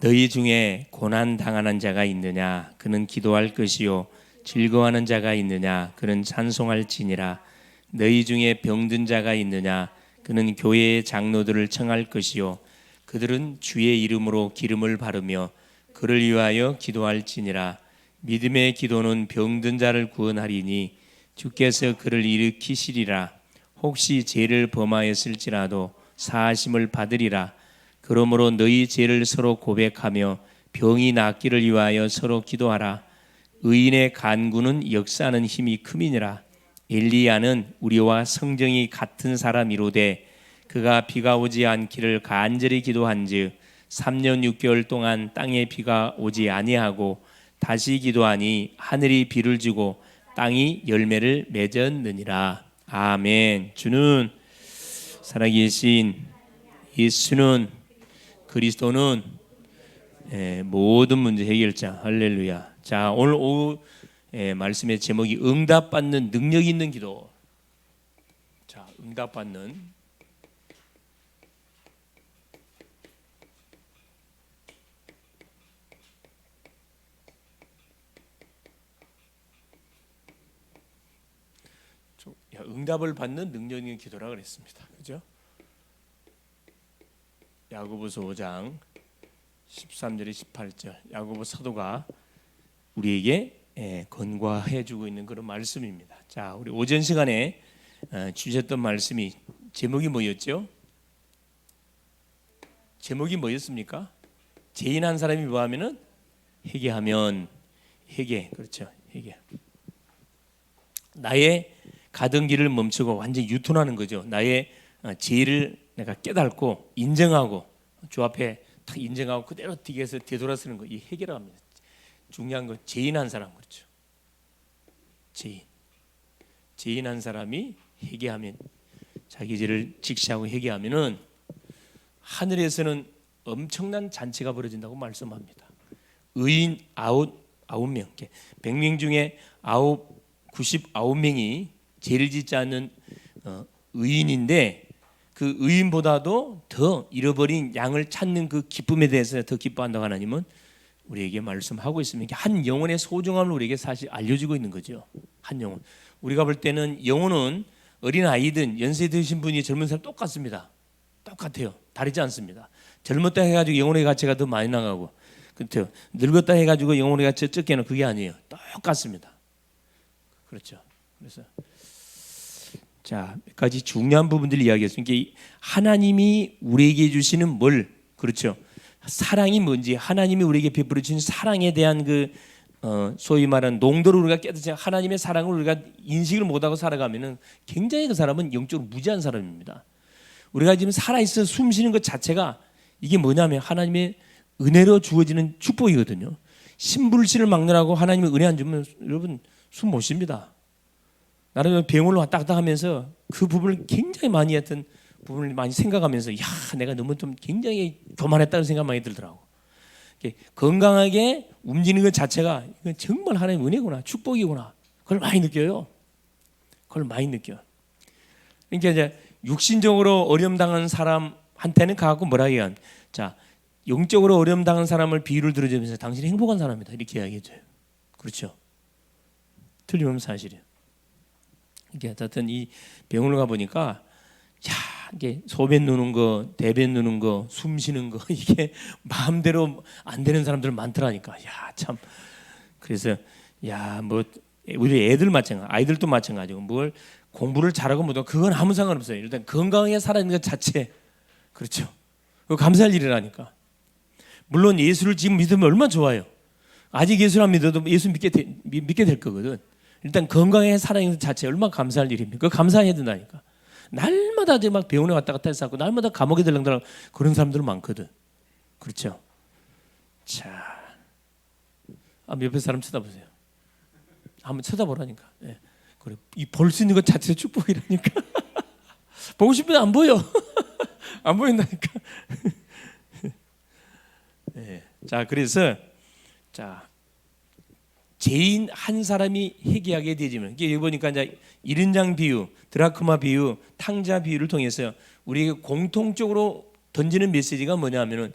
너희 중에 고난 당하는 자가 있느냐? 그는 기도할 것이요. 즐거워하는 자가 있느냐? 그는 찬송할지니라. 너희 중에 병든 자가 있느냐? 그는 교회의 장로들을 청할 것이요. 그들은 주의 이름으로 기름을 바르며 그를 위하여 기도할지니라. 믿음의 기도는 병든 자를 구원하리니 주께서 그를 일으키시리라. 혹시 죄를 범하였을지라도 사하심을 받으리라. 그러므로 너희 죄를 서로 고백하며 병이 낫기를 위하여 서로 기도하라. 의인의 간구는 역사하는 힘이 큼이니라. 엘리야는 우리와 성정이 같은 사람이로되 그가 비가 오지 않기를 간절히 기도한즉 3년 6개월 동안 땅에 비가 오지 아니하고 다시 기도하니 하늘이 비를 주고 땅이 열매를 맺었느니라. 아멘. 주는 살아계신 예수는 그리스도는 모든 문제 해결자. 할렐루야. 자, 오늘 오후 말씀의 제목이 응답받는 능력 있는 기도. 자, 응답받는 응답을 받는 능력 있는 기도라 그랬습니다. 그죠? 야고보서 5장 13절에 18절 야고보 사도가 우리에게 권고해 주고 있는 그런 말씀입니다. 자, 우리 오전 시간에 주셨던 말씀이 제목이 뭐였죠? 제목이 뭐였습니까? 죄인 한 사람이 뭐하면은 회개하면 회개. 그렇죠. 회개. 나의 가던 길을 멈추고 완전히 유턴하는 거죠. 나의 죄를 내가 깨닫고 인정하고 주 앞에 딱 인정하고 그대로 뒤에서 되돌아서는 거, 이 회개라고 합니다. 중요한 건 죄인 한 사람. 그렇죠. 죄인 한 사람이 회개하면, 자기 죄를 직시하고 회개하면은 하늘에서는 엄청난 잔치가 벌어진다고 말씀합니다. 의인 9명, 100명 중에 99명이 죄를 짓지 않는 의인인데, 그 의인보다도 더 잃어버린 양을 찾는 그 기쁨에 대해서 더 기뻐한다고 하나님은 우리에게 말씀하고 있습니다. 한 영혼의 소중함을 우리에게 사실 알려주고 있는 거죠. 한 영혼. 우리가 볼 때는 영혼은 어린 아이든 연세 드신 분이 젊은 사람 똑같습니다. 똑같아요. 다르지 않습니다. 젊었다 해가지고 영혼의 가치가 더 많이 나가고, 그렇죠. 늙었다 해가지고 영혼의 가치가 적게는 그게 아니에요. 똑같습니다. 그렇죠. 그래서 자, 몇 가지 중요한 부분들을 이야기했습니다. 하나님이 우리에게 주시는 뭘, 그렇죠. 사랑이 뭔지, 하나님이 우리에게 베풀어 주신 사랑에 대한 그 소위 말하는 농도를 우리가 깨닫지, 하나님의 사랑을 우리가 인식을 못하고 살아가면은 굉장히 그 사람은 영적으로 무지한 사람입니다. 우리가 지금 살아있어 숨 쉬는 것 자체가 이게 뭐냐면 하나님의 은혜로 주어지는 축복이거든요. 심불씨를 막느라고 하나님의 은혜 안 주면 여러분 숨 못 쉽니다. 나는 병원을 왔다 갔다 하면서 그 부분을 굉장히 많이 했던 부분을 많이 생각하면서, 야, 내가 너무 좀 굉장히 교만했다는 생각 많이 들더라고. 건강하게 움직이는 것 자체가 이건 정말 하나님의 은혜구나, 축복이구나. 그걸 많이 느껴요. 그걸 많이 느껴. 그러니까 이제 육신적으로 어려움 당한 사람한테는 가고 뭐라 해야, 자, 영적으로 어려움 당한 사람을 비유를 들어주면서 당신이 행복한 사람이다 이렇게 이야기해줘요. 그렇죠? 틀림없는 사실이에요. 이게 하여튼 이 병원을 가 보니까, 야, 이게 소변 누는 거, 대변 누는 거, 숨 쉬는 거, 이게 마음대로 안 되는 사람들 많더라니까. 야, 참. 그래서 야, 뭐 우리 애들 마찬가지, 아이들도 마찬가지고, 뭘 공부를 잘하고 못하고 그건 아무 상관없어요. 일단 건강하게 살아있는 것 자체, 그렇죠. 그거 감사할 일이라니까. 물론 예수를 지금 믿으면 얼마나 좋아요. 아직 예수를 안 믿어도 예수 믿게 될 거거든. 일단 건강하게 살아있는 것 자체 얼마나 감사할 일입니까? 그거 감사해야 된다니까. 날마다 이제 막 병원에 왔다 갔다 해서 날마다 감옥에 들락들락 그런 사람들 많거든. 그렇죠? 자, 옆에 사람 쳐다보세요. 한번 쳐다보라니까. 네. 그래, 이 볼 수 있는 것 자체 축복이라니까. 보고 싶으면 안 보여. 안 보인다니까. 네. 자, 그래서 자, 죄인 한 사람이 회개하게 되지만, 여기 보니까 이제 1인장 비유, 드라크마 비유, 탕자 비유를 통해서 우리에게 공통적으로 던지는 메시지가 뭐냐면은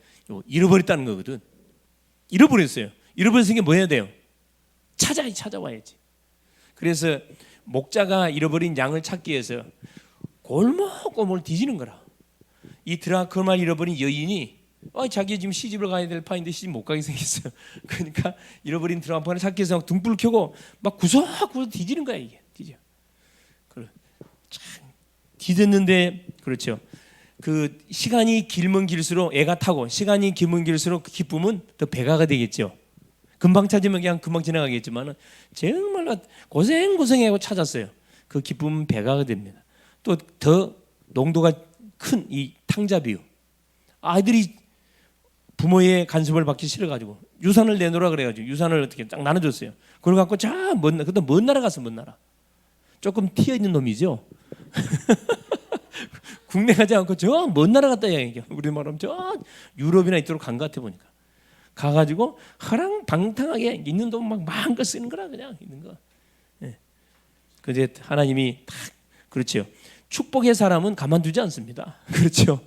잃어버렸다는 거거든. 잃어버렸어요. 잃어버렸으니 게 뭐 해야 돼요? 찾아와야지. 그래서 목자가 잃어버린 양을 찾기 위해서 골목골목 뒤지는 거라. 이 드라크마를 잃어버린 여인이 자기 지금 시집을 가야 될 판인데 시집 못 가게 생겼어요. 그러니까 잃어버린 드라크마를 찾기 위해서 등불을 켜고 막 구석구석 뒤지는 거야. 이게 뒤져. 참 뒤졌는데 그렇죠. 그 시간이 길면 길수록 애가 타고 시간이 길면 길수록 그 기쁨은 더 배가가 되겠죠. 금방 찾으면 그냥 금방 지나가겠지만 정말로 고생하고 찾았어요. 그 기쁨은 배가가 됩니다. 또 더 농도가 큰 이 탕자 비유. 아이들이 부모의 간섭을 받기 싫어가지고 유산을 내놓으라 그래가지고 유산을 어떻게 딱 나눠줬어요. 그걸 갖고 그때 먼 나라 갔어. 먼 나라. 조금 튀어 있는 놈이죠. 국내 가지 않고 저 먼 나라 갔다 얘기해. 우리 말하면 저 유럽이나 이쪽으로 간 것 같아 보니까. 가가지고 허랑방탕하게 있는 돈 막 마음껏 쓰는 거라 그냥 있는 거. 예. 그제 하나님이 딱 그렇죠. 축복의 사람은 가만두지 않습니다. 그렇죠.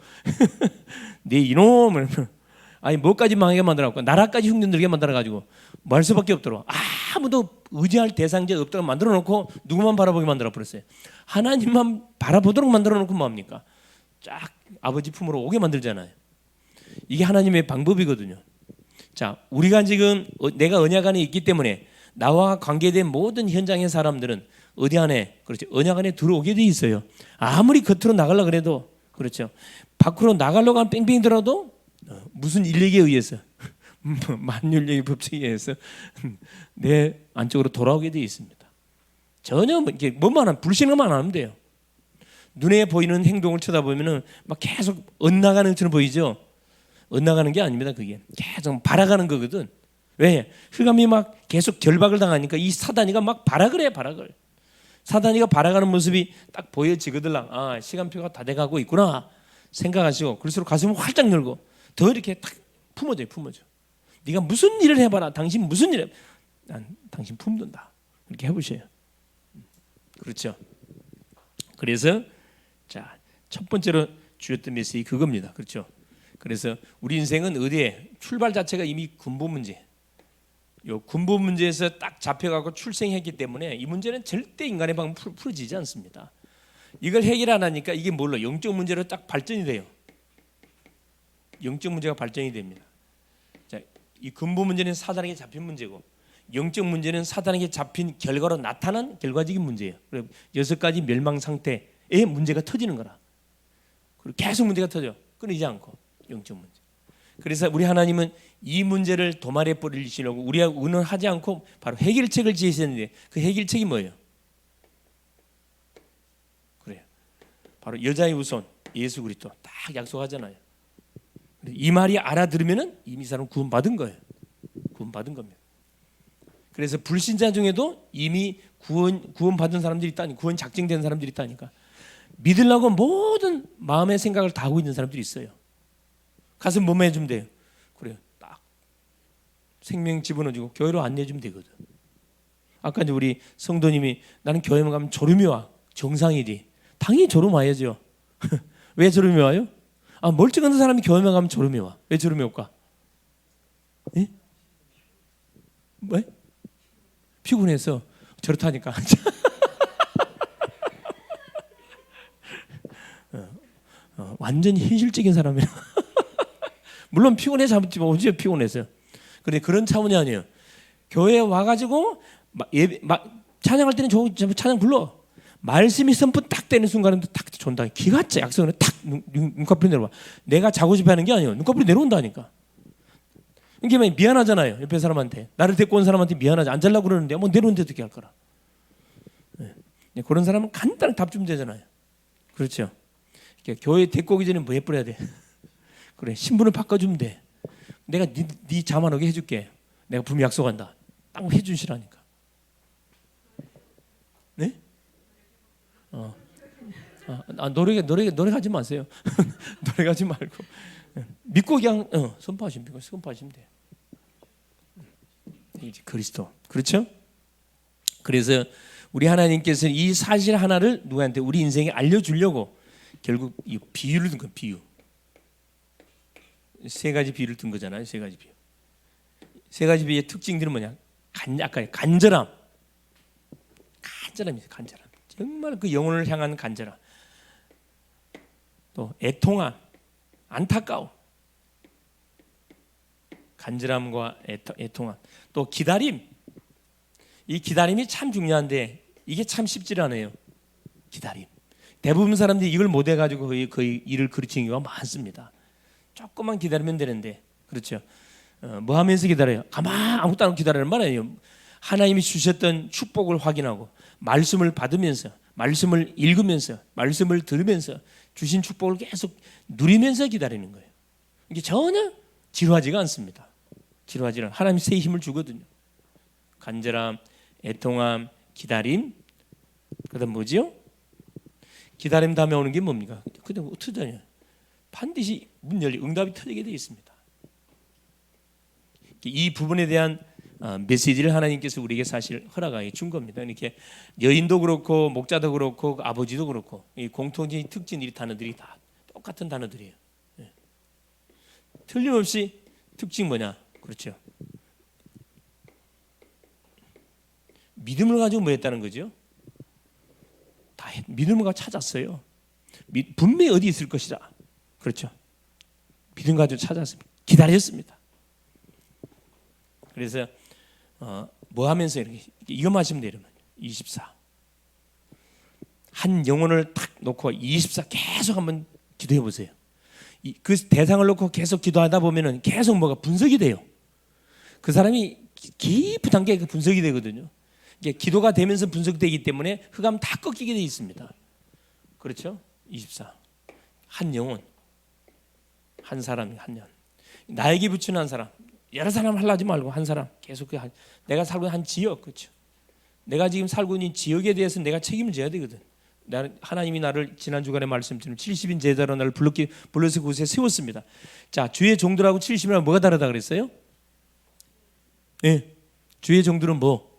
네 이놈을 뭐까지 망하게 만들어갖고 나라까지 흉년들게 만들어가지고 뭐 할 수밖에 없도록 아무도 의지할 대상자 없도록 만들어놓고 누구만 바라보게 만들어버렸어요. 하나님만 바라보도록 만들어놓고 뭐합니까? 쫙 아버지 품으로 오게 만들잖아요. 이게 하나님의 방법이거든요. 자, 우리가 지금 내가 언약 안에 있기 때문에 나와 관계된 모든 현장의 사람들은 어디 안에 그렇죠. 언약 안에 들어오게 돼 있어요. 아무리 겉으로 나가려고 그래도 그렇죠. 밖으로 나가려고 하면 뺑뺑이 들어도 무슨 인력에 의해서 만율력의 법칙에 의해서 내 안쪽으로 돌아오게 돼 있습니다. 전혀 이렇게 뭐만 하면 불신앙만 하면 돼요. 눈에 보이는 행동을 쳐다보면은 막 계속 엇나가는 것처럼 보이죠. 엇나가는 게 아닙니다. 그게 계속 발아가는 거거든. 왜? 흑암이 막 계속 결박을 당하니까 이 사단이가 막 발악을 해. 발악을. 사단이가 발악하는 모습이 딱 보여지거들랑 시간표가 다 돼가고 있구나 생각하시고 그럴수록 가슴을 활짝 열고 더 이렇게 탁 품어줘요. 네가 무슨 일을 해봐라. 당신 무슨 일 해. 난 당신 품는다. 이렇게 해보셔요. 그렇죠. 그래서 자, 첫 번째로 주셨던 메시지 그겁니다. 그렇죠. 그래서 우리 인생은 어디에 출발 자체가 이미 군부 문제. 요 군부 문제에서 딱 잡혀가고 출생했기 때문에 이 문제는 절대 인간의 방법으로 풀어지지 않습니다. 이걸 해결 안 하니까 이게 뭘로 영적 문제로 딱 발전이 돼요. 영적 문제가 발전이 됩니다. 자, 이 근본 문제는 사단에게 잡힌 문제고 영적 문제는 사단에게 잡힌 결과로 나타난 결과적인 문제예요. 그리고 6가지 멸망 상태의 문제가 터지는 거라. 그리고 계속 문제가 터져. 끊이지 않고 영적 문제. 그래서 우리 하나님은 이 문제를 도말해 버리시려고 우리가 의논하지 않고 바로 해결책을 제시했는데 그 해결책이 뭐예요? 그래요. 바로 여자의 후손 예수 그리스도 딱 약속하잖아요. 이 말이 알아들으면은 이미 사람 구원받은 거예요. 구원받은 겁니다. 그래서 불신자 중에도 이미 구원받은 사람들이 있다니, 구원 작정된 사람들이 있다니까. 믿으려고 모든 마음의 생각을 다 하고 있는 사람들이 있어요. 가서 뭐만 해주면 돼요. 그래요. 딱 생명 집어넣어주고 교회로 안내해주면 되거든. 아까 이제 우리 성도님이 나는 교회만 가면 졸음이 와. 정상이지. 당연히 졸음 와야죠. 왜 졸음이 와요? 멀쩡한 사람이 교회만 가면 졸음이 와. 왜 졸음이 올까? 예? 왜? 피곤해서 저렇다니까. 완전히 현실적인 사람이야. 물론 피곤해서 잡지만 언제 피곤해서요. 그런데 그런 차원이 아니에요. 교회에 와가지고 찬양할 때는 찬양 불러. 말씀이 선포 딱 되는 순간에 딱 존다. 기가 차 약속은 딱 눈꺼풀이 내려와. 내가 자고 싶어하는 게 아니에요. 눈꺼풀이 내려온다니까. 이게 미안하잖아요. 옆에 사람한테 나를 데리고 온 사람한테 미안하지. 안 잘라고 그러는데 내려오는데 어떻게 할 거라. 네. 그런 사람은 간단히 답 주면 되잖아요. 그렇죠. 그러니까 교회 데리고 오기 전에 뭐 해버려야 돼. 그래 신분을 바꿔주면 돼. 내가 네 잠 안 오게 해줄게. 내가 분명 약속한다. 딱 해주시라니까. 네? 노래하지 마세요. 노래하지 말고 믿고 그냥 선포하시면 돼요. 이제 그리스도 그렇죠? 그래서 우리 하나님께서 이 사실 하나를 누구한테 우리 인생에 알려주려고 결국 이 비유를 든 거예요. 비유. 3가지 비유를 든 거잖아요. 3가지 비유. 세 가지 비의 특징들은 뭐냐? 아까 간절함, 간절함이죠. 간절함. 정말 그 영혼을 향한 간절함. 또 애통함, 안타까움. 간절함과 애통함. 또 기다림. 이 기다림이 참 중요한데 이게 참 쉽지 않아요. 기다림. 대부분 사람들이 이걸 못 해가지고 거의 일을 그르치는 경우가 많습니다. 조금만 기다리면 되는데, 그렇죠? 뭐 하면서 기다려요? 가만 아무것도 안 하고 기다리는 말이에요. 하나님이 주셨던 축복을 확인하고 말씀을 받으면서, 말씀을 읽으면서, 말씀을 들으면서 주신 축복을 계속 누리면서 기다리는 거예요. 이게 전혀 지루하지가 않습니다. 지루하지는 않아요. 하나님이 새 힘을 주거든요. 간절함, 애통함, 기다림. 그다음 뭐지요? 기다림 다음에 오는 게 뭡니까? 그다음 어떻게 되냐? 반드시 문 열리 응답이 터지게 되어 있습니다. 이 부분에 대한 메시지를 하나님께서 우리에게 사실 허락하여 준 겁니다. 이렇게 여인도 그렇고 목자도 그렇고 아버지도 그렇고 이 공통적인 특징 이 단어들이 다 똑같은 단어들이에요. 네. 틀림없이 특징 뭐냐? 그렇죠. 믿음을 가지고 뭐 했다는 거죠? 믿음을 가지고 찾았어요. 분명히 어디 있을 것이다. 그렇죠. 믿음 가지고 찾았습니다. 기다렸습니다. 그래서 뭐 하면서 이렇게 이거 마시면 돼요. 24. 한 영혼을 탁 놓고 24 계속 한번 기도해 보세요. 그 대상을 놓고 계속 기도하다 보면은 계속 뭐가 분석이 돼요. 그 사람이 깊은 단계에 분석이 되거든요. 이게 기도가 되면서 분석되기 때문에 흑암 다 꺾이게 돼 있습니다. 그렇죠? 24. 한 영혼, 한 사람이 한 년. 나에게 붙이는 한 사람. 여러 사람 하려지 말고 한 사람. 계속 내가 살고 있는 한 지역, 그렇죠? 내가 지금 살고 있는 지역에 대해서 내가 책임을 져야 되거든. 하나님이 나를 지난 주간에 말씀드린 70인 제자로 나를 불러서 그곳에 세웠습니다. 자, 주의 종들하고 70이랑 뭐가 다르다 그랬어요? 네, 주의 종들은 뭐?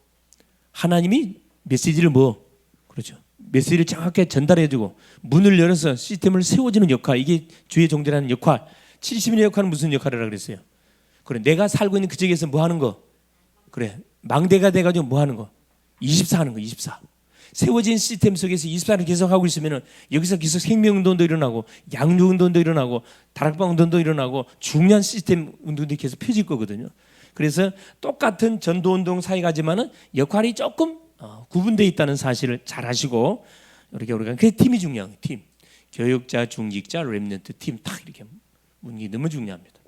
하나님이 메시지를 뭐? 그렇죠. 메시지를 정확하게 전달해주고 문을 열어서 시스템을 세워주는 역할, 이게 주의 종들이라는 역할. 70인의 역할은 무슨 역할이라고 그랬어요? 그래, 내가 살고 있는 그 지역에서 뭐 하는 거? 그래, 망대가 돼가지고 뭐 하는 거? 24 하는 거, 24. 세워진 시스템 속에서 24를 계속 하고 있으면 여기서 계속 생명운동도 일어나고 양육운동도 일어나고 다락방운동도 일어나고 중요한 시스템 운동들이 계속 펴질 거거든요. 그래서 똑같은 전도운동 사이가지만은 역할이 조금 구분되어 있다는 사실을 잘 아시고 이렇게 우리가 그 팀이 중요한 팀, 교육자, 중직자, 렘넌트 팀 딱 이렇게 문기 너무 중요합니다.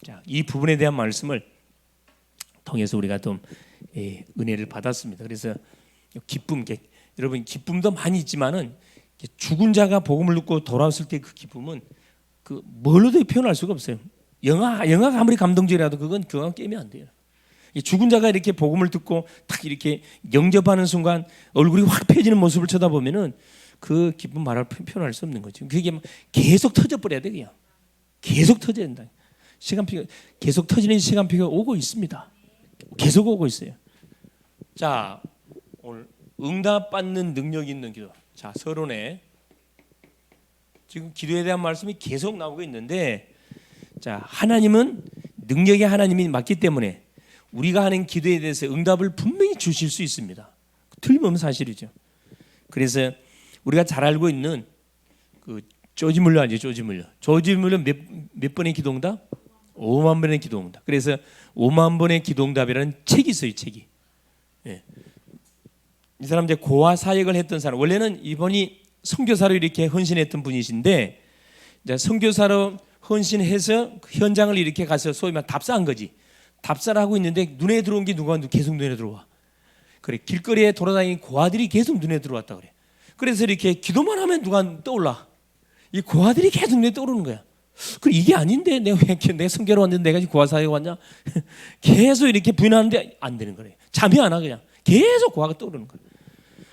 자, 이 부분에 대한 말씀을 통해서 우리가 좀 은혜를 받았습니다. 그래서 기쁨, 여러분 기쁨도 많이 있지만은 죽은 자가 복음을 듣고 돌아왔을 때 그 기쁨은 그 뭘로도 표현할 수가 없어요. 영화가 아무리 감동적이라도 그건 깨면 안 돼요. 죽은 자가 이렇게 복음을 듣고 딱 이렇게 영접하는 순간 얼굴이 확 펴지는 모습을 쳐다보면은 그 기쁨 표현할 수 없는 거죠. 그게 계속 터져버려야 돼, 그냥. 계속 터져야 된다. 시간표가 계속 터지는 시간표가 오고 있습니다. 계속 오고 있어요. 자, 오늘 응답받는 능력 있는 기도. 자, 서론에 지금 기도에 대한 말씀이 계속 나오고 있는데, 자, 하나님은 능력의 하나님이 맞기 때문에 우리가 하는 기도에 대해서 응답을 분명히 주실 수 있습니다. 틀림없는 사실이죠. 그래서 우리가 잘 알고 있는 그 조지물러 아니죠, 조지물러. 조지물러 몇 번의 기도응답? 5만 번의 기도응답. 그래서 5만 번의 기도응답이라는 책이 있어요, 책이. 예. 이 사람 이제 고아 사역을 했던 사람. 원래는 이분이 선교사로 이렇게 헌신했던 분이신데, 이제 선교사로 헌신해서 현장을 이렇게 가서 소위 말 답사한 거지. 답사를 하고 있는데 눈에 들어온 게 누가 계속 눈에 들어와. 그래, 길거리에 돌아다니는 고아들이 계속 눈에 들어왔다 그래. 그래서 이렇게 기도만 하면 누가 떠올라. 이 고아들이 계속 눈에 떠오르는 거야. 그래, 이게 아닌데 내가 왜 내 선교로 왔는데 내가 고아 사역에 왔냐? 계속 이렇게 부인하는데 안 되는 거래. 잠이 안 와 그냥. 계속 고아가 떠오르는 거야.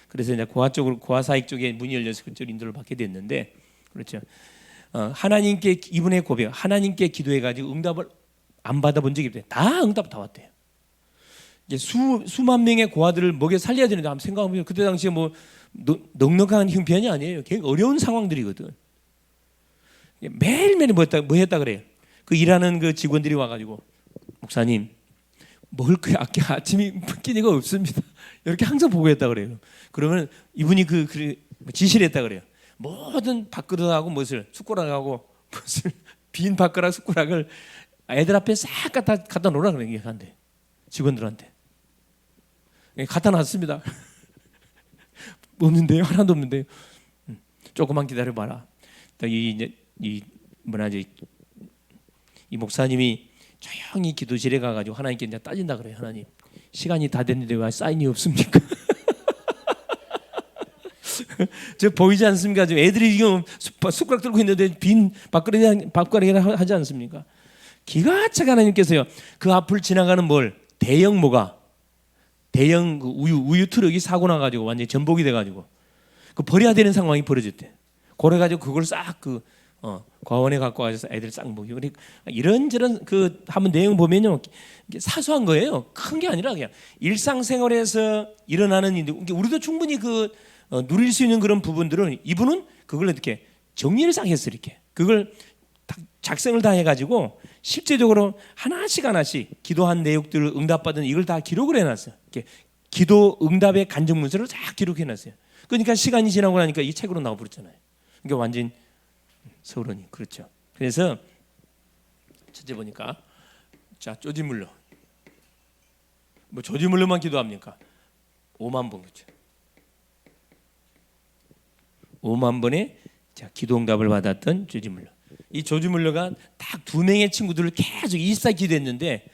그래서 이제 고아 사역 쪽에 문이 열려서 그쪽 인도를 받게 됐는데, 그렇죠. 하나님께 이분의 고백, 하나님께 기도해가지고 응답을 안 받아본 적이 없대요. 다 응답 다 왔대요. 이제 수만 명의 고아들을 먹여 살려야 되는데 한번 생각해보면 그때 당시에 뭐 넉넉한 형편이 아니에요. 굉장히 어려운 상황들이거든. 매일매일 뭐 했다 그래요. 그 일하는 그 직원들이 와가지고, 목사님, 먹을 거에 아침이 끼니가 없습니다. 이렇게 항상 보고했다 그래요. 그러면 이분이 그 지시를 했다 그래요. 모든 밥그릇하고 숟가락하고 빈 밥그릇 숟가락을 애들 앞에 싹 갖다 놓으라 그래요. 한대 직원들한테 갖다 놨습니다. 없는데요, 하나도 없는데요. 조금만 기다려봐라. 이 목사님이 조용히 기도실에 가가지고 하나님께 이제 따진다 그래요. 하나님, 시간이 다 됐는데 왜 사인이 없습니까? 저 보이지 않습니까? 지금 애들이 지금 숟가락 들고 있는데 빈 밥그릇이라 하지 않습니까? 기가 차게 하나님께서요, 그 앞을 지나가는 대형 그 우유 트럭이 사고 나가지고 완전히 전복이 돼가지고 그 버려야 되는 상황이 벌어졌대. 그래가지고 그걸 싹 과원에 갖고 와서 애들 싹 먹이고, 이런저런 한번 내용 보면요, 사소한 거예요. 큰 게 아니라 그냥 일상생활에서 일어나는 일들. 우리도 충분히 누릴 수 있는 그런 부분들은 이분은 그걸 어떻게 정리를 싹 했어. 이렇게 그걸 작성을 다 해가지고 실제적으로 하나씩 기도한 내용들을 응답받은 이걸 다 기록을 해놨어요. 이렇게 기도 응답의 간증 문서를 쫙 기록해놨어요. 그러니까 시간이 지나고 나니까 이 책으로 나와버렸잖아요. 그러니까 완전 서론이 그렇죠. 그래서 첫째 보니까 조지물러, 조지물러만 기도합니까? 5만 번 그렇죠. 5만 번의 기도응답을 받았던 조지물러. 이 조지물러가 딱 2명의 친구들을 계속 일사 기도했는데,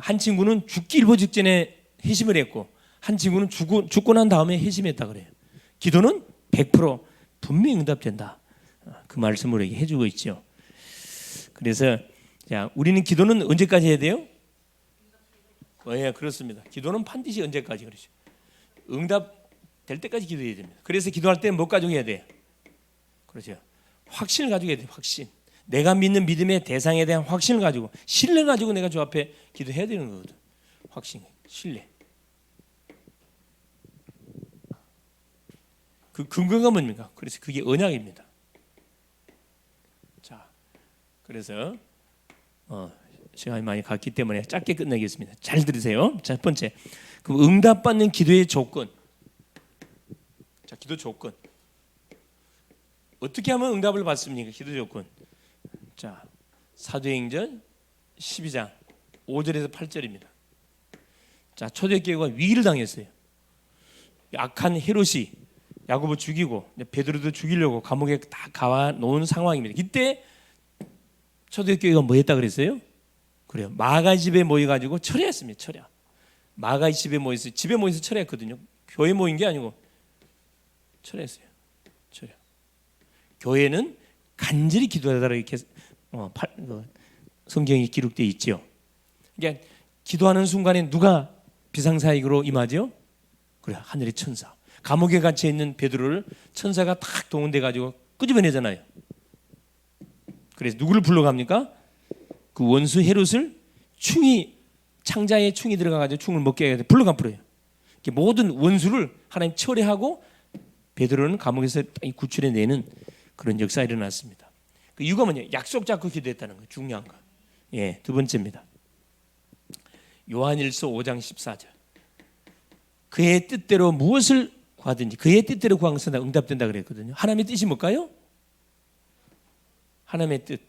한 친구는 죽기 일보 직전에 회심을 했고, 한 친구는 죽고 난 다음에 회심했다 그래요. 기도는 100% 분명히 응답된다. 그 말씀을 우리에게 해주고 있죠. 그래서 우리는 기도는 언제까지 해야 돼요? 예, 그렇습니다. 기도는 반드시 언제까지 그러죠. 응답 될 때까지 기도해야 됩니다. 그래서 기도할 때 뭐 가지고 해야 돼요? 그렇죠. 확신을 가지고 해야 돼요. 확신. 내가 믿는 믿음의 대상에 대한 확신을 가지고, 신뢰 가지고 내가 주 앞에 기도해야 되는 거거든. 확신, 신뢰. 그 근거가 뭡니까? 그래서 그게 언약입니다. 자, 그래서 시간이 많이 갔기 때문에 짧게 끝내겠습니다. 잘 들으세요. 자, 첫 번째, 그 응답받는 기도의 조건. 자, 기도 조건. 어떻게 하면 응답을 받습니까? 기도 조건. 자, 사도행전 12장 5절에서 8절입니다. 자, 초대교회가 위기를 당했어요. 악한 헤롯이 야고보 죽이고 베드로도 죽이려고 감옥에 다 가와 놓은 상황입니다. 이때 초대교회가 뭐 했다 그랬어요? 그래요. 마가 집에 모여가지고 철회했습니다. 철회. 마가 집에 모여서 철회했거든요. 교회 모인 게 아니고 철회했어요. 철회. 교회는 간절히 기도하다가 이렇게 성경이 기록되어 있죠. 그러니까 기도하는 순간에 누가 비상사역으로 임하죠? 그래, 하늘의 천사. 감옥에 갇혀 있는 베드로를 천사가 탁 동원돼 가지고 끄집어내잖아요. 그래서 누구를 불러갑니까? 그 원수 헤롯을 창자에 충이 들어가 가지고 충을 먹게 해서 불러가 버려요. 모든 원수를 하나님 철회하고 베드로는 감옥에서 구출해내는 그런 역사가 일어났습니다. 그 이유가 뭐냐? 약속 잡고 기도했다는 거, 중요한 거. 예, 두 번째입니다. 요한일서 5장 14절. 그의 뜻대로 무엇을 구하든지 그의 뜻대로 구한 것은 다 응답된다 그랬거든요. 하나님의 뜻이 뭘까요? 하나님의 뜻.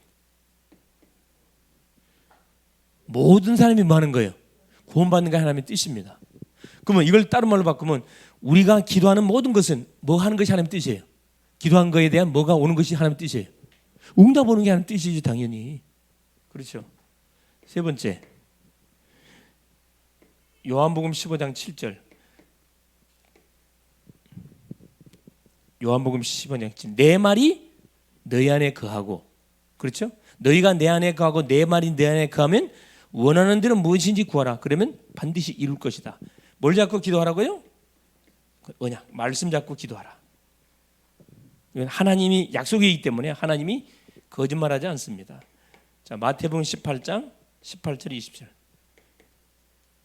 모든 사람이 뭐 하는 거예요? 구원받는 게 하나님의 뜻입니다. 그러면 이걸 다른 말로 바꾸면 우리가 기도하는 모든 것은 뭐 하는 것이 하나님의 뜻이에요? 기도한 거에 대한 뭐가 오는 것이 하나님의 뜻이에요. 응답 오는 게 하나님의 뜻이죠, 당연히. 그렇죠. 세 번째, 요한복음 15장 7절. 요한복음 15장 7절. 내 말이 너희 안에 거하고, 그렇죠? 너희가 내 안에 거하고 내 말이 내 안에 거하면 원하는 대로 무엇인지 구하라. 그러면 반드시 이룰 것이다. 뭘 잡고 기도하라고요? 언약, 말씀 잡고 기도하라. 이건 하나님이 약속이기 때문에 하나님이 거짓말하지 않습니다. 자, 마태복음 18장 18절 20절.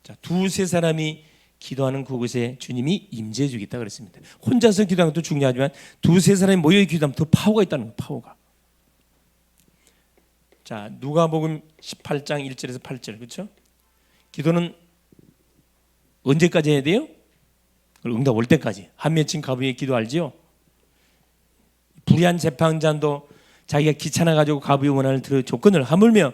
자, 두세 사람이 기도하는 그곳에 주님이 임재해 주겠다 그랬습니다. 혼자서 기도하는 것도 중요하지만 두세 사람이 모여 기도하면 더 파워가 있다는 거예요. 파워가. 자, 누가복음 18장 1절에서 8절. 그렇죠? 기도는 언제까지 해야 돼요? 응답 올 때까지. 한맺힌 가부의 기도 알지요? 불의한 재판장도 자기가 귀찮아 가지고 가부의 원한을 들어 조건을 하물며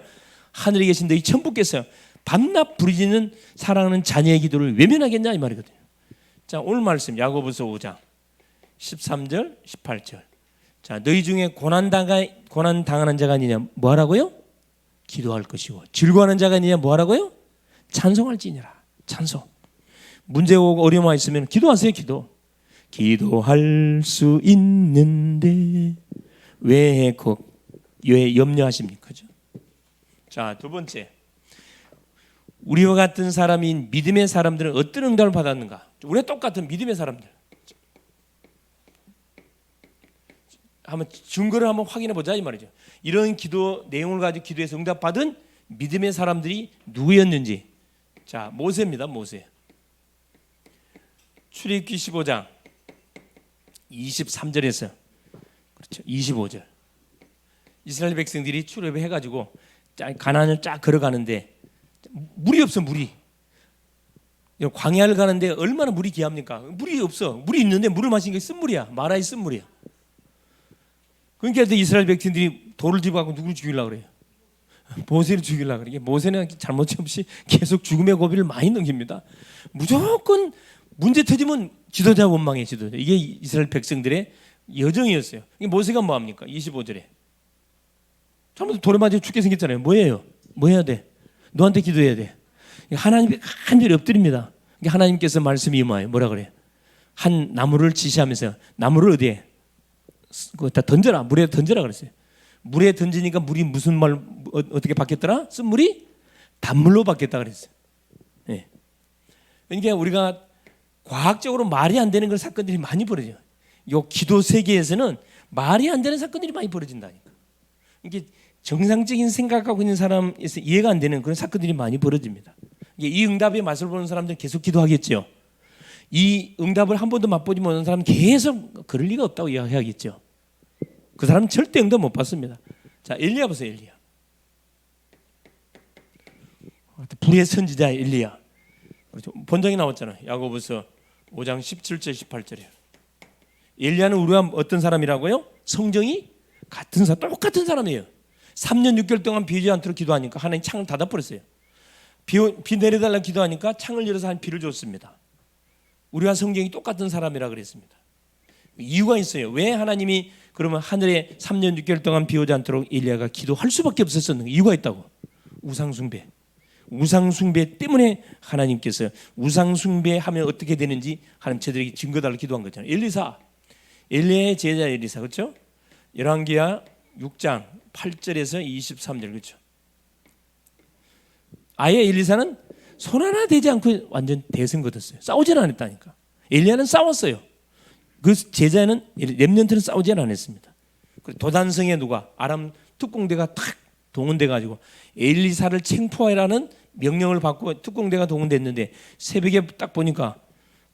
하늘에 계신 너희 천부께서 밤낮 부르짖는 사랑하는 자녀의 기도를 외면하겠냐 이 말이거든요. 자, 오늘 말씀 야고보서 5장 13절 18절. 자, 너희 중에 고난 당하는 자가 아니냐 뭐 하라고요? 기도할 것이고 즐거워하는 자가 아니냐 뭐 하라고요? 찬송할지니라. 찬송. 문제 오고 어려움 와 있으면 기도하세요. 기도할 수 있는데 왜 염려하십니까? 그죠? 자, 두 번째, 우리와 같은 사람인 믿음의 사람들은 어떤 응답을 받았는가? 우리와 똑같은 믿음의 사람들 한번 증거를 한번 확인해 보자 이 말이죠. 이런 기도 내용을 가지고 기도해서 응답받은 믿음의 사람들이 누구였는지. 자, 모세입니다. 모세. 출애굽기 15장 23절에서 그렇죠. 25절. 이스라엘 백성들이 출애굽을 해가지고 가나안을 쫙 걸어가는데 물이 없어. 물이. 광야를 가는데 얼마나 물이 귀합니까? 물이 없어. 물이 있는데 물을 마신 게 쓴물이야. 마라의 쓴물이야. 그러니까 이스라엘 백성들이 돌을 집어가고 누구를 죽이려고 그래요? 모세를 죽이려고 그래요. 모세는 잘못이 없이 계속 죽음의 고비를 많이 넘깁니다. 무조건 문제 터지면 지도자 원망해. 지도자. 이게 이스라엘 백성들의 여정이었어요. 모세가 뭐합니까? 25절에 처음부터 돌에 맞아 죽게 생겼잖아요. 뭐예요? 뭐 해야 돼? 너한테 기도해야 돼. 하나님께 간절히 엎드립니다. 하나님께서 말씀이 임하여 뭐라 그래요? 한 나무를 지시하면서 나무를 어디에? 다 던져라. 물에 던져라 그랬어요. 물에 던지니까 물이 무슨 말 어떻게 바뀌었더라? 쓴물이 단물로 바뀌었다 그랬어요. 네. 그러니까 우리가 과학적으로 말이 안 되는 그런 사건들이 많이 벌어져요. 이 기도 세계에서는 말이 안 되는 사건들이 많이 벌어진다니까. 이게 정상적인 생각하고 있는 사람에서 이해가 안 되는 그런 사건들이 많이 벌어집니다. 이 응답의 맛을 보는 사람들은 계속 기도하겠죠. 이 응답을 한 번도 맛보지 못한 사람은 계속 그럴 리가 없다고 이야기하겠죠. 그 사람은 절대 응답 못 받습니다. 자, 엘리야 보세요. 엘리야. 불의 선지자 엘리야. 본장이 나왔잖아요. 야고보서 5장 17절 18절이에요. 엘리야는 우리와 어떤 사람이라고요? 성정이 같은 사람, 똑같은 사람이에요. 3년 6개월 동안 비 오지 않도록 기도하니까 하나님 창을 닫아버렸어요. 비 내려달라고 기도하니까 창을 열어서 한 비를 줬습니다. 우리와 성경이 똑같은 사람이라 그랬습니다. 이유가 있어요. 왜 하나님이 그러면 하늘에 3년 6개월 동안 비 오지 않도록 엘리야가 기도할 수밖에 없었는가? 이유가 있다고. 우상숭배. 우상숭배 때문에 하나님께서 우상숭배하면 어떻게 되는지 하나님 저들에게 증거달라고 기도한 거잖아요. 엘리야의 제자 엘리사 그렇죠? 열왕기하 6장 8절에서 23절 그렇죠? 아예 엘리사는 손 하나 대지 않고 완전 대승 거뒀어요. 싸우지는 않았다니까. 엘리야는 싸웠어요. 그 제자는 렘넌트는 싸우지는 않았습니다. 도단성에 누가 아람 특공대가 탁 동원돼 가지고 엘리사를 챙포하라는 명령을 받고 특공대가 동원됐는데 새벽에 딱 보니까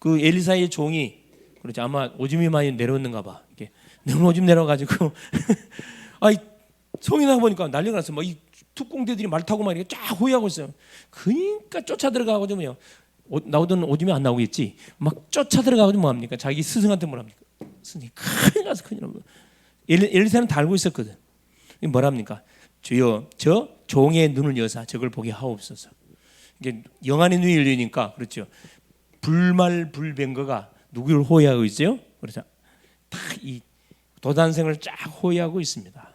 그 엘리사의 종이 그렇지 아마 오줌이 많이 내려왔는가 봐. 이렇게 너무 오줌 내려가지고 아이 성이 나 보니까 난리가 났어. 막 이 특공대들이 말 타고 막 이렇게 쫙 호위하고 있어요. 그러니까 쫓아 들어가고 뭐요? 나오던 오줌이 안 나오겠지. 막 쫓아 들어가고 뭐 합니까? 자기 스승한테 뭐 합니까? 스승이 큰일 나서 큰일 나고. 엘리사는 다 알고 있었거든. 뭐랍니까? 주여 저 종의 눈을 여사 저걸 보게 하옵소서. 이게 영안의 눈이 열리니까 그렇죠. 불말불병거가 누구를 호위하고 있어요? 그래서 다 이 도단성을 쫙 호위하고 있습니다.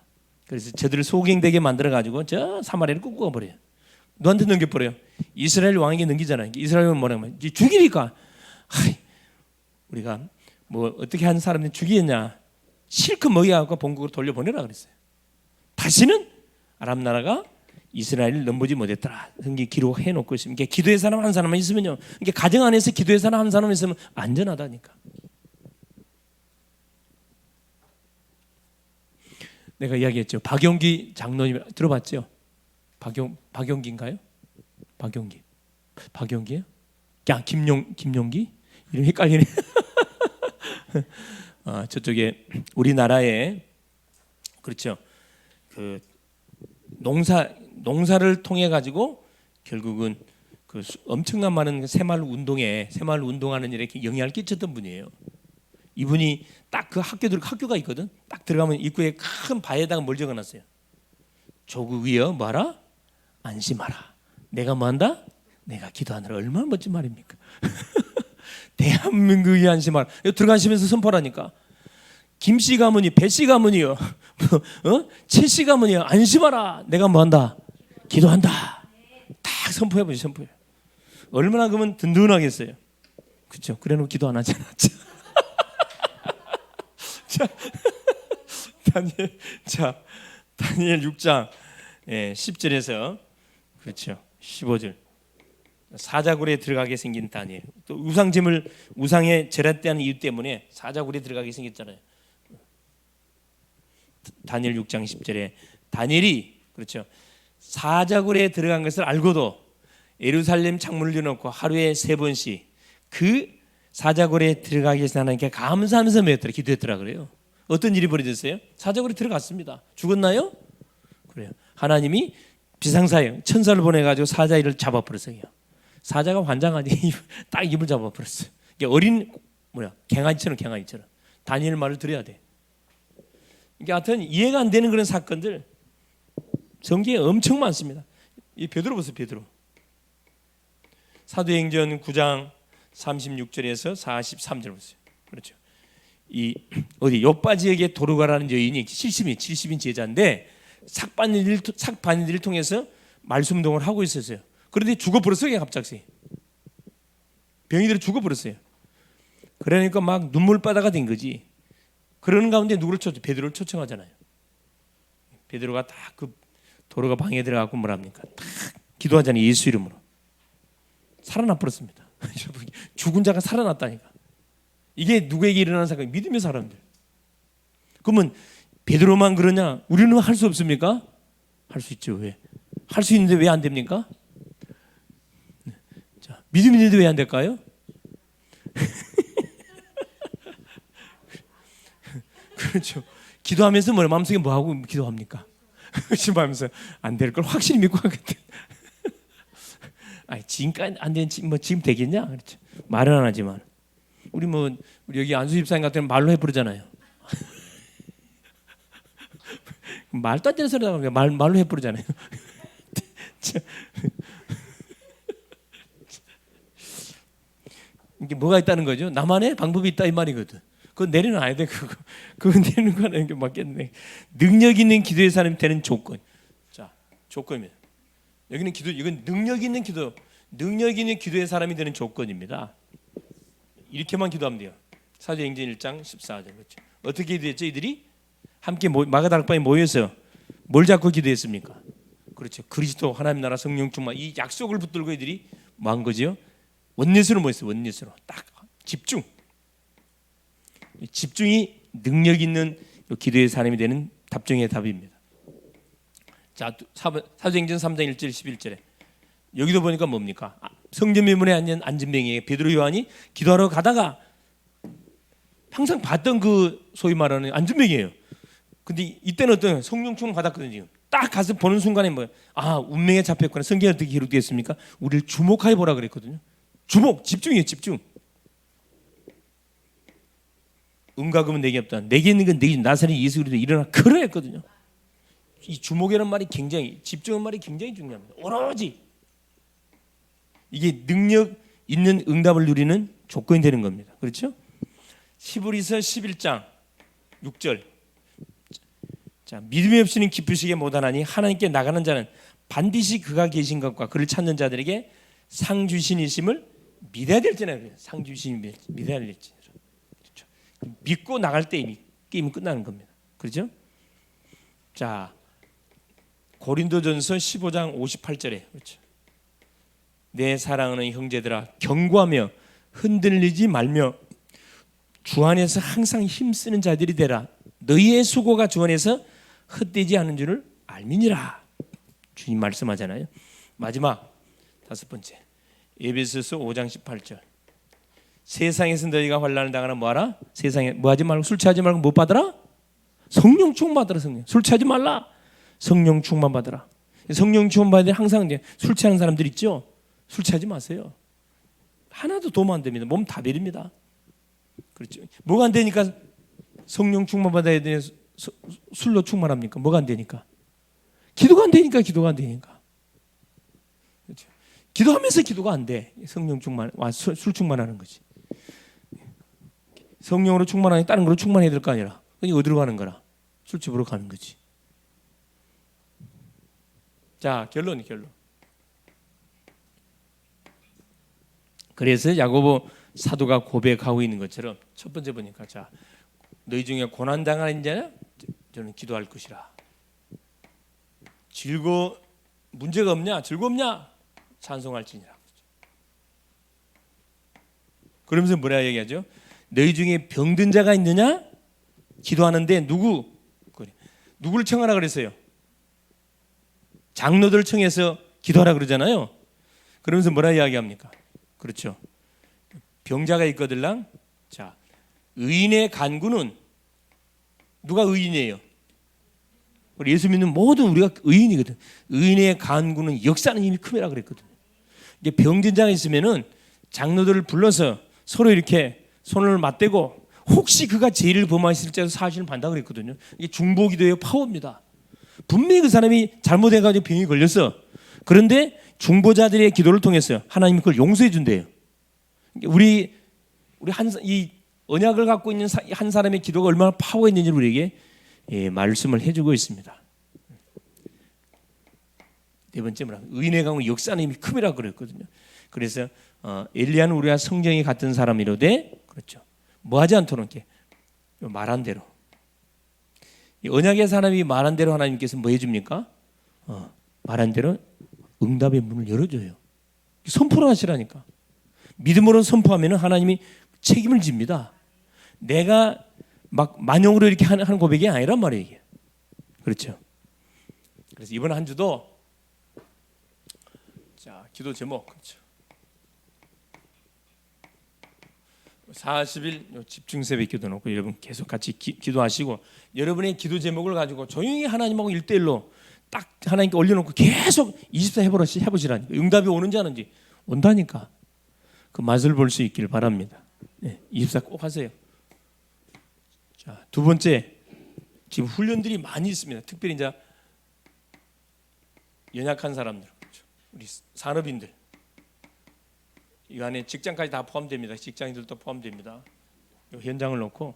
그래서 저들을 소경되게 만들어 가지고 저 사마리아를 꺾어 버려요. 너한테 넘겨버려요. 이스라엘 왕에게 넘기잖아요. 이스라엘은 뭐라면 죽이니까 우리가 뭐 어떻게 하는 사람들 죽이겠냐 실컷 먹여갖고 본국으로 돌려보내라 그랬어요. 다시는 아람 나라가 이스라엘을 넘보지 못했더라. 이게 기록해 놓고 있습니다. 기도의 사람 한 사람만 있으면요. 이게 가정 안에서 기도의 사람 한 사람 있으면 안전하다니까. 내가 이야기했죠. 박용기 장로님 들어봤죠? 박용기인가요? 박용기예요? 야 김용기 이름 헷갈리네. 저쪽에 우리나라에 그렇죠. 그 농사를 통해 가지고 결국은 엄청난 많은 새마을 운동하는 일에 영향을 끼쳤던 분이에요. 이분이 딱 그 학교가 있거든. 딱 들어가면 입구에 큰 바에다가 뭘 적어놨어요. 조국 위여 뭐하라? 안심하라. 내가 뭐한다? 내가 기도하느라. 얼마나 멋진 말입니까? 대한민국이 안심하라. 들어가시면서 선포하니까 김씨 가문이 배씨 가문이요, 최씨 가문이요, 안심하라. 내가 뭐한다? 기도한다. 딱 선포해보지. 선포해. 얼마나 그러면 든든하겠어요. 그렇죠? 그래놓고 기도 안 하잖아. 다니엘 6장 10절에서 그렇죠, 15절. 사자굴에 들어가게 생긴 다니엘. 또 우상에 절했다는 이유 때문에 사자굴에 들어가게 생겼잖아요. 다니엘 6장 10절에 다니엘이 그렇죠, 사자굴에 들어간 것을 알고도 예루살렘 창문을 열어놓고 하루에 3번씩 그 사자굴에 들어가기 위해서 하나님께 감사하면서 기도했더라 그래요. 어떤 일이 벌어졌어요? 사자굴에 들어갔습니다. 죽었나요? 그래요. 하나님이 비상사역 천사를 보내가지고 사자를 잡아버렸어요. 사자가 환장하니 딱 입을 잡아버렸어요. 이게 어린 갱아지처럼 다니엘 말을 들어야 돼. 이게 하여튼 이해가 안 되는 그런 사건들 성경에 엄청 많습니다. 이 베드로 보세요. 베드로. 사도행전 9장 36절에서 43절 보세요. 그렇죠. 이 어디 요빠 지역의 도르가라는 여인이 70인 제자인데 삭바니들을 통해서 말씀동을 하고 있었어요. 그런데 죽어버렸어요. 갑자기 병이 들어 죽어버렸어요. 그러니까 막 눈물바다가 된 거지. 그러는 가운데 누구를 베드로를 초청하잖아요. 베드로가 딱 그 도로가 방에 들어가고 뭐랍니까? 딱 기도하잖아요. 예수 이름으로. 살아나 버렸습니다. 죽은 자가 살아났다니까. 이게 누구에게 일어나는 사건이 믿음의 사람들. 그러면 베드로만 그러냐? 우리는 할 수 없습니까? 할 수 있죠. 왜? 할 수 있는데 왜 안 됩니까? 자, 믿음이 있는데 왜 안 될까요? 그렇죠. 기도하면서 마음속에 뭐 하고 기도합니까? 지금 하면서 안 될 걸 확실히 믿고 하거든. 아니 지금까지 안 된 지금 되겠냐? 그렇죠. 말은 안 하지만 우리 여기 안수 집사님 같은 경우는 말로 해부르잖아요. 말도 안 되는 소리 나면 말로 해부르잖아요. 이게 뭐가 있다는 거죠? 나만의 방법이 있다 이 말이거든. 그건 내려놔야 돼. 그거 내리는 거는 게 맞겠네. 능력 있는 기도의 사람이 되는 조건. 자, 조건입니다. 여기는 이건 능력 있는 기도의 사람이 되는 조건입니다. 이렇게만 기도하면 돼요. 사도행전 1장 14절. 그렇죠. 어떻게 기도했죠? 이들이 함께 마가다락방에 모여서 뭘 잡고 기도했습니까? 그렇죠. 그리스도 하나님 나라 성령 충만 이 약속을 붙들고 이들이 뭐 한 거죠? 원내스로 모였어요. 원내스로 딱 집중이 능력 있는 기도의 사람이 되는 답정의 답입니다. 자, 사도행전 3장 1절 11절에 여기도 보니까 뭡니까? 성전 미문에 앉은 뱅이에게 베드로 요한이 기도하러 가다가 항상 봤던 그 소위 말하는 앉은 뱅이에요. 근데 이때는 어떤 성령 충만 받았거든요. 지금 딱 가서 보는 순간에 뭐야? 운명에 잡혔구나. 성경에 어떻게 기록되어 있습니까? 우리를 주목하여 보라 그랬거든요. 주목, 집중이에요. 집중. 은과 금은 내게 없다. 내게 있는 건 내게 나사렛 예수 그리스도 일어나 그러 했거든요. 이 주목이라는 말이 집중하는 말이 굉장히 중요합니다. 오로지 이게 능력 있는 응답을 누리는 조건이 되는 겁니다. 그렇죠? 히브리서 11장 6절. 자, 믿음이 없이는 기쁘시게 못하나니 하나님께 나가는 자는 반드시 그가 계신 것과 그를 찾는 자들에게 상 주신이심을 믿어야 될지나. 상 주신이 믿어야 될지. 그렇죠? 믿고 나갈 때 이미 게임은 끝나는 겁니다. 그렇죠? 자, 고린도전서 15장 58절에 그렇죠. 내 사랑하는 형제들아 경고하며 흔들리지 말며 주 안에서 항상 힘쓰는 자들이 되라. 너희의 수고가 주 안에서 헛되지 않은 줄을 알미니라. 주님 말씀하잖아요. 마지막 5번째 에베소서 5장 18절. 세상에서 너희가 환난을 당하는 뭐하라? 세상에 뭐하지 말고 술 취하지 말고 못 받으라? 성령 충만 받으라. 성령. 술 취하지 말라. 성령 충만 받으라. 성령 충만 받을 때 항상 이제 술 취하는 사람들 있죠. 술 취하지 마세요. 하나도 도움 안 됩니다. 몸 다 베립니다. 그렇죠. 뭐가 안 되니까 성령 충만 받아야 되냐 술로 충만합니까? 뭐가 안 되니까? 기도가 안 되니까. 그렇죠. 기도하면서 기도가 안 돼. 성령 충만, 술 충만하는 거지. 성령으로 충만하니 다른 걸로 충만해야 될 거 아니라. 그게 어디로 가는 거라? 술집으로 가는 거지. 자, 결론. 그래서 야고보 사도가 고백하고 있는 것처럼 첫 번째 보니까 자, 너희 중에 고난 당하는 자는 저는 기도할 것이라. 문제가 없냐? 즐겁냐? 찬송할지니라. 그러면서 뭐라 얘기하죠? 너희 중에 병든 자가 있느냐? 기도하는데 누구를 청하라 그랬어요? 장로들 청해서 기도하라 그러잖아요. 그러면서 뭐라 이야기합니까? 그렇죠. 병자가 있거들랑. 자, 의인의 간구는 누가 의인이에요? 우리 예수 믿는 모든 우리가 의인이거든. 의인의 간구는 역사는 힘이 큼이라 그랬거든요. 이게 병든 자가 있으면은 장로들을 불러서 서로 이렇게 손을 맞대고 혹시 그가 죄를 범하였을지라도 사실을 반다 그랬거든요. 이게 중보기도의 파워입니다. 분명히 그 사람이 잘못해가지고 병이 걸렸어. 그런데 중보자들의 기도를 통해서 하나님이 그걸 용서해 준대요. 우리 이 언약을 갖고 있는 한 사람의 기도가 얼마나 파워가 있는지 우리에게 말씀을 해주고 있습니다. 네 번째 뭐라? 의인의 강은 역사는 힘이 큼이라고 그랬거든요. 그래서 엘리야는 우리가 성경이 같은 사람이로되 그렇죠. 뭐하지 않도록 이렇게 말한 대로. 언약의 사람이 말한 대로 하나님께서 뭐 해줍니까? 말한 대로 응답의 문을 열어줘요. 선포를 하시라니까. 믿음으로 선포하면 하나님이 책임을 집니다. 내가 막 만용으로 이렇게 하는 고백이 아니란 말이에요. 그렇죠. 그래서 이번 한 주도 자 기도 제목 그렇죠. 40일 집중 새벽 기도 놓고 여러분 계속 같이 기도하시고 여러분의 기도 제목을 가지고 조용히 하나님하고 1대1로 딱 하나님께 올려놓고 계속 24 해보시라니까. 응답이 오는지 안 오는지 온다니까. 그 맛을 볼 수 있기를 바랍니다. 네, 24 꼭 하세요. 자, 두 번째 지금 훈련들이 많이 있습니다. 특별히 이제 연약한 사람들, 그렇죠. 우리 산업인들 이 안에 직장까지 다 포함됩니다. 직장인들도 포함됩니다. 현장을 놓고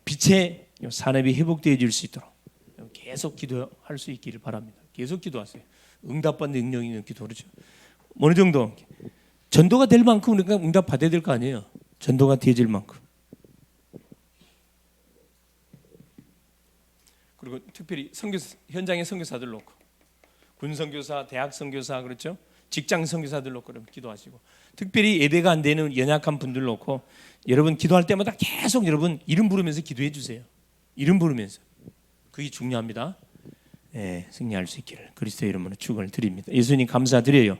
빛의 산업이 회복되어질 수 있도록 계속 기도할 수 있기를 바랍니다. 계속 기도하세요. 응답받는 능력이 있는 기도 그렇죠. 어느 정도 전도가 될 만큼 우리가 응답 받아야 될 거 아니에요. 전도가 되어질 만큼. 그리고 특별히 현장의 선교사들 놓고 군 선교사, 대학 선교사 그렇죠. 직장 선교사들 놓고 그럼 기도하시고 특별히 예배가 안 되는 연약한 분들 놓고 여러분 기도할 때마다 계속 여러분 이름 부르면서 기도해 주세요. 이름 부르면서 그게 중요합니다. 네, 승리할 수 있기를 그리스도의 이름으로 축원을 드립니다. 예수님 감사드려요.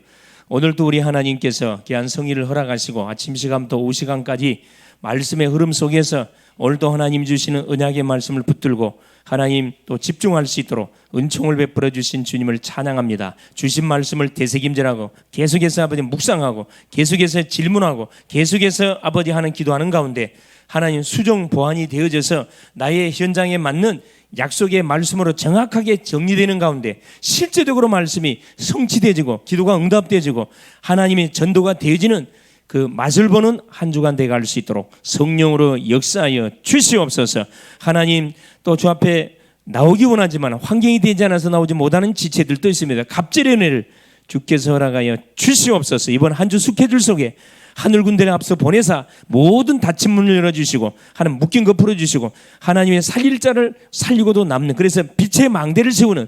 오늘도 우리 하나님께서 귀한 성의를 허락하시고 아침 시간부터 오후 시간까지 말씀의 흐름 속에서 오늘도 하나님 주시는 언약의 말씀을 붙들고 하나님 또 집중할 수 있도록 은총을 베풀어 주신 주님을 찬양합니다. 주신 말씀을 되새김질하고 계속해서 아버지 묵상하고 계속해서 질문하고 계속해서 아버지 하는 기도하는 가운데 하나님 수정 보완이 되어져서 나의 현장에 맞는 약속의 말씀으로 정확하게 정리되는 가운데 실제적으로 말씀이 성취되어지고 기도가 응답되어지고 하나님의 전도가 되어지는 그 맛을 보는 한 주간 되어갈 수 있도록 성령으로 역사하여 주시옵소서. 하나님 또 주 앞에 나오기 원하지만 환경이 되지 않아서 나오지 못하는 지체들도 있습니다. 갑절의 은혜를 주께서 허락하여 주시옵소서. 이번 한 주 스케줄 속에 하늘 군대를 앞서 보내사 모든 닫힌 문을 열어주시고 하나님 묶인 거 풀어주시고 하나님의 살릴 자를 살리고도 남는 그래서 빛의 망대를 세우는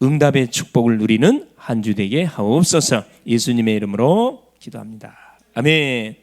응답의 축복을 누리는 한 주 되게 하옵소서. 예수님의 이름으로 기도합니다. 아멘.